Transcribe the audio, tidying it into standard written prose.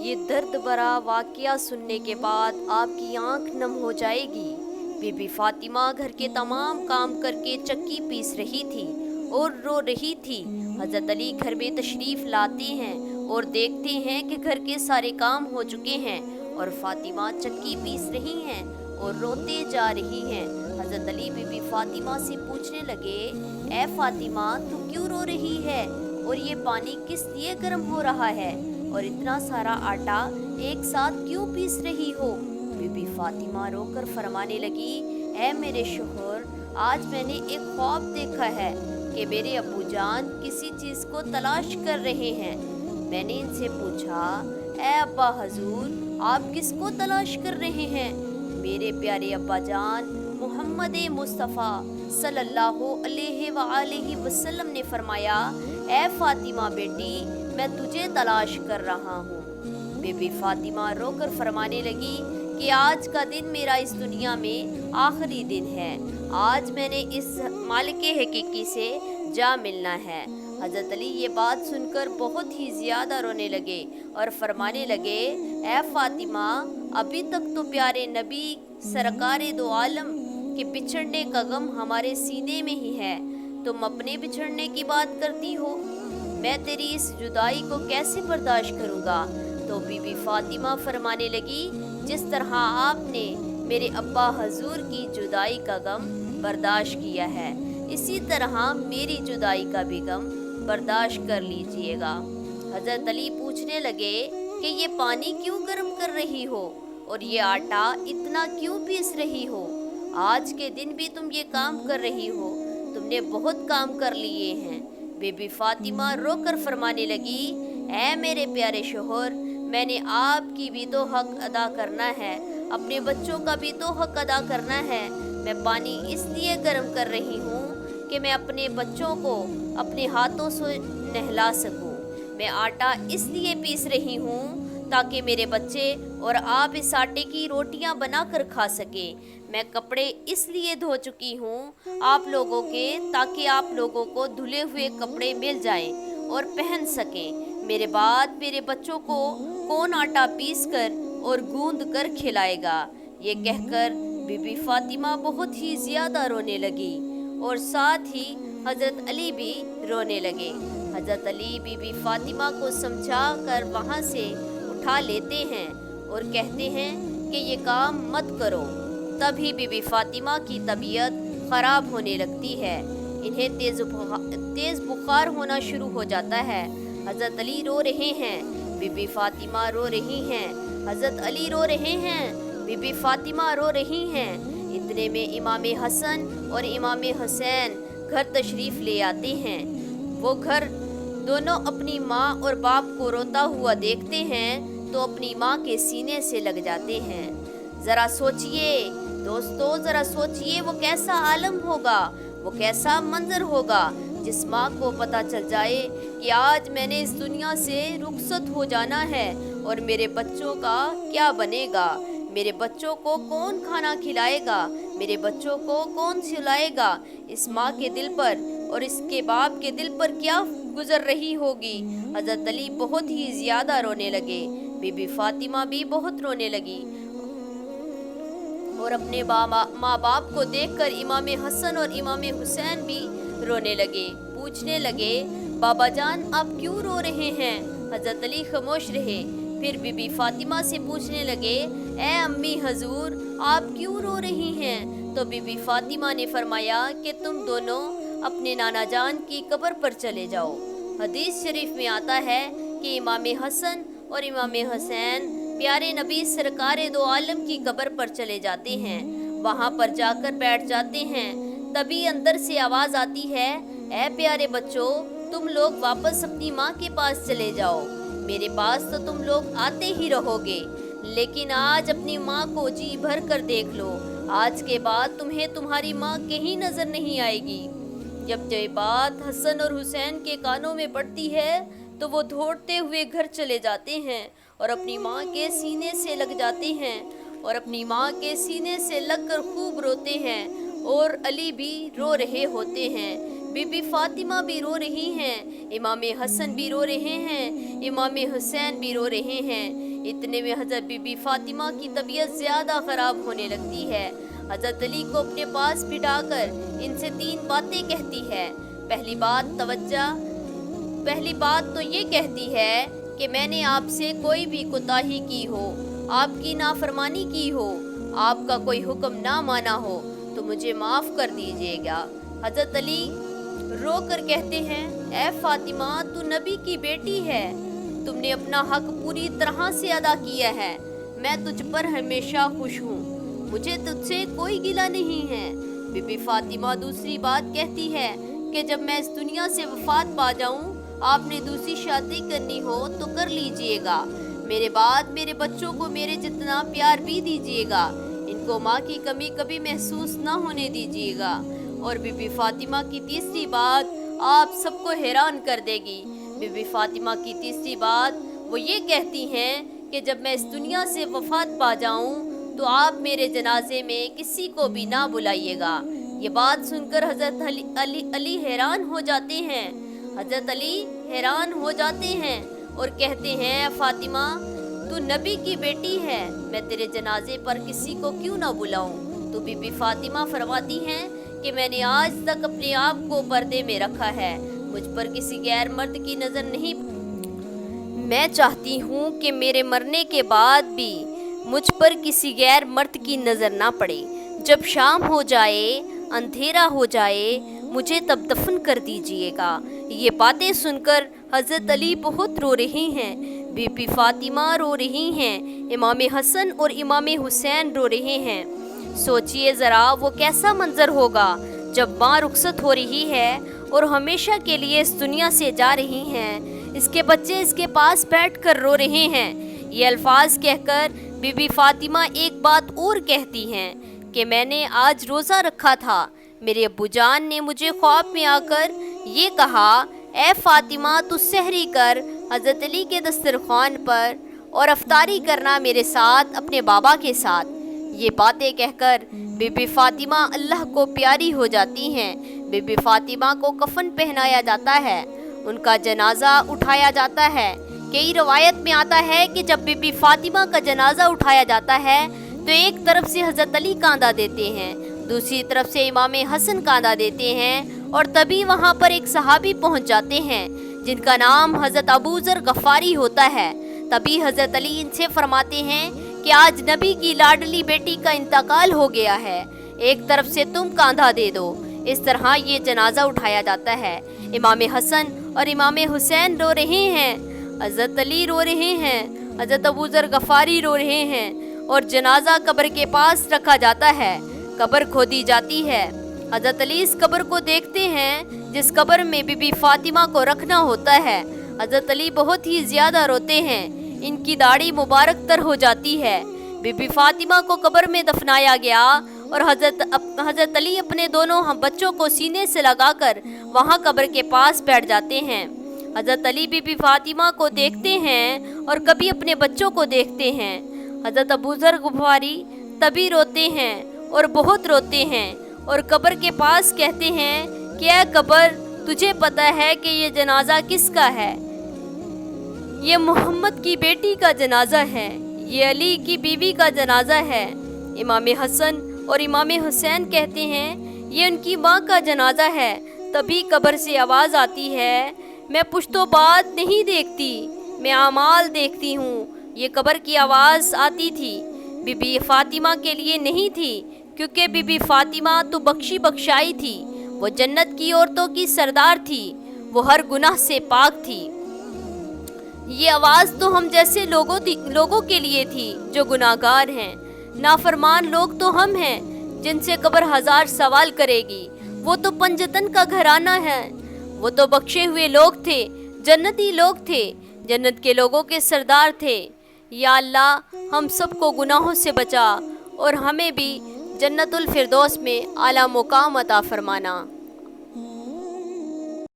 یہ درد برا واقعہ سننے کے بعد آپ کی آنکھ نم ہو جائے گی۔ بی بی فاطمہ گھر کے تمام کام کر کے چکی پیس رہی تھی اور رو رہی تھی۔ حضرت علی گھر میں تشریف لاتے ہیں اور دیکھتے ہیں کہ گھر کے سارے کام ہو چکے ہیں اور فاطمہ چکی پیس رہی ہیں اور روتے جا رہی ہیں۔ حضرت علی بی بی فاطمہ سے پوچھنے لگے، اے فاطمہ تو کیوں رو رہی ہے اور یہ پانی کس لیے گرم ہو رہا ہے اور اتنا سارا آٹا ایک ساتھ کیوں پیس رہی ہو؟ بی بی فاطمہ رو کر فرمانے لگی، اے میرے شوہر، آج میں نے ایک خواب دیکھا ہے کہ میرے ابو جان کسی چیز کو تلاش کر رہے ہیں۔ میں نے ان سے پوچھا، اے ابا حضور، آپ کس کو تلاش کر رہے ہیں؟ میرے پیارے ابا جان محمد مصطفیٰ صلی اللہ علیہ وآلہ وسلم نے فرمایا، اے فاطمہ بیٹی، میں تجھے تلاش کر رہا ہوں۔ بی بی فاطمہ رو کر فرمانے لگی کہ آج کا دن میرا اس دنیا میں آخری دن ہے، آج میں نے اس مالک حقیقی سے جا ملنا ہے۔ حضرت علی یہ بات سن کر بہت ہی زیادہ رونے لگے اور فرمانے لگے، اے فاطمہ، ابھی تک تو پیارے نبی سرکار دو عالم کے بچھڑنے کا غم ہمارے سینے میں ہی ہے، تم اپنے بچھڑنے کی بات کرتی ہو، میں تیری اس جدائی کو کیسے برداشت کروں گا؟ تو بی بی فاطمہ فرمانے لگی، جس طرح آپ نے میرے ابا حضور کی جدائی کا غم برداشت کیا ہے، اسی طرح میری جدائی کا بھی غم برداشت کر لیجئے گا۔ حضرت علی پوچھنے لگے کہ یہ پانی کیوں گرم کر رہی ہو اور یہ آٹا اتنا کیوں پیس رہی ہو؟ آج کے دن بھی تم یہ کام کر رہی ہو، تم نے بہت کام کر لیے ہیں۔ بی بی فاطمہ رو کر فرمانے لگی، اے میرے پیارے شوہر، میں نے آپ کی بھی تو حق ادا کرنا ہے، اپنے بچوں کا بھی تو حق ادا کرنا ہے۔ میں پانی اس لیے گرم کر رہی ہوں کہ میں اپنے بچوں کو اپنے ہاتھوں سے نہلا سکوں، میں آٹا اس لیے پیس رہی ہوں تاکہ میرے بچے اور آپ اس آٹے کی روٹیاں بنا کر کھا سکیں، میں کپڑے اس لیے دھو چکی ہوں آپ لوگوں کے تاکہ آپ لوگوں کو دھلے ہوئے کپڑے مل جائیں اور پہن سکیں، میرے بعد میرے بچوں کو کون آٹا پیس کر اور گوندھ کر کھلائے گا؟ یہ کہہ کر بی بی فاطمہ بہت ہی زیادہ رونے لگی اور ساتھ ہی حضرت علی بھی رونے لگے۔ حضرت علی بی بی فاطمہ کو سمجھا کر وہاں سے اٹھا لیتے ہیں اور کہتے ہیں کہ یہ کام مت کرو۔ تبھی بی بی فاطمہ کی طبیعت خراب ہونے لگتی ہے، انہیں تیز بخار ہونا شروع ہو جاتا ہے۔ حضرت علی رو رہے ہیں، بی بی فاطمہ رو رہی ہیں، حضرت علی رو رہے ہیں، بی بی فاطمہ رو رہی ہیں۔ اتنے میں امام حسن اور امام حسین گھر تشریف لے آتے ہیں۔ وہ گھر دونوں اپنی ماں اور باپ کو روتا ہوا دیکھتے ہیں تو اپنی ماں کے سینے سے لگ جاتے ہیں۔ ذرا سوچئے دوستو، ذرا سوچئے وہ کیسا عالم ہوگا، وہ کیسا منظر ہوگا جس ماں کو پتہ چل جائے کہ آج میں نے اس دنیا سے رخصت ہو جانا ہے اور میرے بچوں کا کیا بنے گا، میرے بچوں کو کون کھانا کھلائے گا، میرے بچوں کو کون سلائے گا۔ اس ماں کے دل پر اور اس کے باپ کے دل پر کیا گزر رہی ہوگی۔ حضرت علی بہت ہی زیادہ رونے لگے، بی بی فاطمہ بھی بہت رونے لگی اور اپنے ماں باپ کو دیکھ کر امام حسن اور امام حسین بھی رونے لگے، پوچھنے لگے، بابا جان آپ کیوں رو رہے ہیں؟ حضرت علی خاموش رہے، پھر بی بی فاطمہ سے پوچھنے لگے، اے امی حضور آپ کیوں رو رہی ہیں؟ تو بی بی فاطمہ نے فرمایا کہ تم دونوں اپنے نانا جان کی قبر پر چلے جاؤ۔ حدیث شریف میں آتا ہے کہ امام حسن اور امام حسین پیارے نبی سرکار دو عالم کی قبر پر چلے جاتے ہیں، وہاں پر جا کر بیٹھ جاتے ہیں۔ تبھی اندر سے آواز آتی ہے، اے پیارے بچوں، تم لوگ واپس اپنی ماں کے پاس چلے جاؤ، میرے پاس تو تم لوگ آتے ہی رہو گے، لیکن آج اپنی ماں کو جی بھر کر دیکھ لو، آج کے بعد تمہیں تمہاری ماں کہیں نظر نہیں آئے گی۔ جب یہ بات حسن اور حسین کے کانوں میں پڑتی ہے تو وہ دوڑتے ہوئے گھر چلے جاتے ہیں اور اپنی ماں کے سینے سے لگ جاتے ہیں اور اپنی ماں کے سینے سے لگ کر خوب روتے ہیں اور علی بھی رو رہے ہوتے ہیں، بی بی فاطمہ بھی رو رہی ہیں، امام حسن بھی رو رہے ہیں، امام حسین بھی رو رہے ہیں۔ اتنے میں حضرت بی بی فاطمہ کی طبیعت زیادہ خراب ہونے لگتی ہے۔ حضرت علی کو اپنے پاس بٹھا کر ان سے 3 باتیں کہتی ہے۔ پہلی بات تو یہ کہتی ہے کہ میں نے آپ سے کوئی بھی کوتاہی کی ہو، آپ کی نافرمانی کی ہو، آپ کا کوئی حکم نہ مانا ہو تو مجھے معاف کر دیجیے گا۔ حضرت علی رو کر کہتے ہیں، اے فاطمہ، تو نبی کی بیٹی ہے، تم نے اپنا حق پوری طرح سے ادا کیا ہے، میں تجھ پر ہمیشہ خوش ہوں، مجھے تجھ سے کوئی گلہ نہیں ہے۔ بی بی فاطمہ دوسری بات کہتی ہے کہ جب میں اس دنیا سے وفات پا جاؤں، آپ نے دوسری شادی کرنی ہو تو کر لیجئے گا، میرے بعد میرے بچوں کو میرے جتنا پیار بھی دیجئے گا، ان کو ماں کی کمی کبھی محسوس نہ ہونے دیجئے گا۔ اور بی بی فاطمہ کی تیسری بات آپ سب کو حیران کر دے گی۔ بی بی فاطمہ کی تیسری بات وہ یہ کہتی ہیں کہ جب میں اس دنیا سے وفات پا جاؤں تو آپ میرے جنازے میں کسی کو بھی نہ بلائیے گا۔ یہ بات سن کر حضرت علی حیران ہو جاتے ہیں۔ حضرت علی حیران ہو جاتے ہیں اور کہتے ہیں، فاطمہ تو نبی کی بیٹی ہے، میں تیرے جنازے پر کسی کو کیوں نہ بلاؤں؟ تو بی بی فاطمہ فرماتی ہیں کہ میں نے آج تک اپنے آپ کو پردے میں رکھا ہے، مجھ پر کسی غیر مرد کی نظر نہیں، میں چاہتی ہوں کہ میرے مرنے کے بعد بھی مجھ پر کسی غیر مرد کی نظر نہ پڑے، جب شام ہو جائے، اندھیرا ہو جائے، مجھے تب دفن کر دیجئے گا۔ یہ باتیں سن کر حضرت علی بہت رو رہے ہیں، بی بی فاطمہ رو رہی ہیں، امام حسن اور امام حسین رو رہے ہیں۔ سوچئے ذرا وہ کیسا منظر ہوگا جب ماں رخصت ہو رہی ہے اور ہمیشہ کے لیے اس دنیا سے جا رہی ہیں، اس کے بچے اس کے پاس بیٹھ کر رو رہے ہیں۔ یہ الفاظ کہہ کر بی بی فاطمہ ایک بات اور کہتی ہیں کہ میں نے آج روزہ رکھا تھا، میرے ابو جان نے مجھے خواب میں آ کر یہ کہا، اے فاطمہ تو سحری کر حضرت علی کے دسترخوان پر اور افطاری کرنا میرے ساتھ اپنے بابا کے ساتھ۔ یہ باتیں کہہ کر بی بی فاطمہ اللہ کو پیاری ہو جاتی ہیں۔ بی بی فاطمہ کو کفن پہنایا جاتا ہے، ان کا جنازہ اٹھایا جاتا ہے۔ کئی روایت میں آتا ہے کہ جب بی بی فاطمہ کا جنازہ اٹھایا جاتا ہے تو ایک طرف سے حضرت علی کاندھا دیتے ہیں، دوسری طرف سے امام حسن کاندھا دیتے ہیں، اور تبھی وہاں پر ایک صحابی پہنچ جاتے ہیں جن کا نام حضرت ابو ذر غفاری ہوتا ہے۔ تبھی حضرت علی ان سے فرماتے ہیں کہ آج نبی کی لاڈلی بیٹی کا انتقال ہو گیا ہے، ایک طرف سے تم کاندھا دے دو۔ اس طرح یہ جنازہ اٹھایا جاتا ہے۔ امام حسن اور امام حسین رو رہے ہیں، حضرت علی رو رہے ہیں، حضرت ابو ذر غفاری رو رہے ہیں، اور جنازہ قبر کے پاس رکھا جاتا ہے، قبر کھودی جاتی ہے۔ حضرت علی اس قبر کو دیکھتے ہیں جس قبر میں بی بی فاطمہ کو رکھنا ہوتا ہے۔ حضرت علی بہت ہی زیادہ روتے ہیں، ان کی داڑھی مبارک تر ہو جاتی ہے۔ بی بی فاطمہ کو قبر میں دفنایا گیا اور حضرت علی اپنے دونوں بچوں کو سینے سے لگا کر وہاں قبر کے پاس بیٹھ جاتے ہیں۔ حضرت علی بی بی فاطمہ کو دیکھتے ہیں اور کبھی اپنے بچوں کو دیکھتے ہیں۔ حضرت ابو ذر غفاری تبھی روتے ہیں اور بہت روتے ہیں اور قبر کے پاس کہتے ہیں کہ اے قبر، تجھے پتہ ہے کہ یہ جنازہ کس کا ہے؟ یہ محمد کی بیٹی کا جنازہ ہے، یہ علی کی بیوی کا جنازہ ہے۔ امام حسن اور امام حسین کہتے ہیں یہ ان کی ماں کا جنازہ ہے۔ تبھی قبر سے آواز آتی ہے، میں پشت و بات نہیں دیکھتی، میں اعمال دیکھتی ہوں۔ یہ قبر کی آواز آتی تھی، بی بی فاطمہ کے لیے نہیں تھی، کیونکہ بی بی فاطمہ تو بخشی بخشائی تھی، وہ جنت کی عورتوں کی سردار تھی، وہ ہر گناہ سے پاک تھی۔ یہ آواز تو ہم جیسے لوگوں کے لیے تھی جو گناہگار ہیں، نافرمان لوگ تو ہم ہیں جن سے قبر ہزار سوال کرے گی۔ وہ تو پنجتن کا گھرانہ ہے، وہ تو بخشے ہوئے لوگ تھے، جنتی لوگ تھے، جنت کے لوگوں کے سردار تھے۔ یا اللہ ہم سب کو گناہوں سے بچا اور ہمیں بھی جنت الفردوس میں اعلیٰ مقام عطا فرمانا۔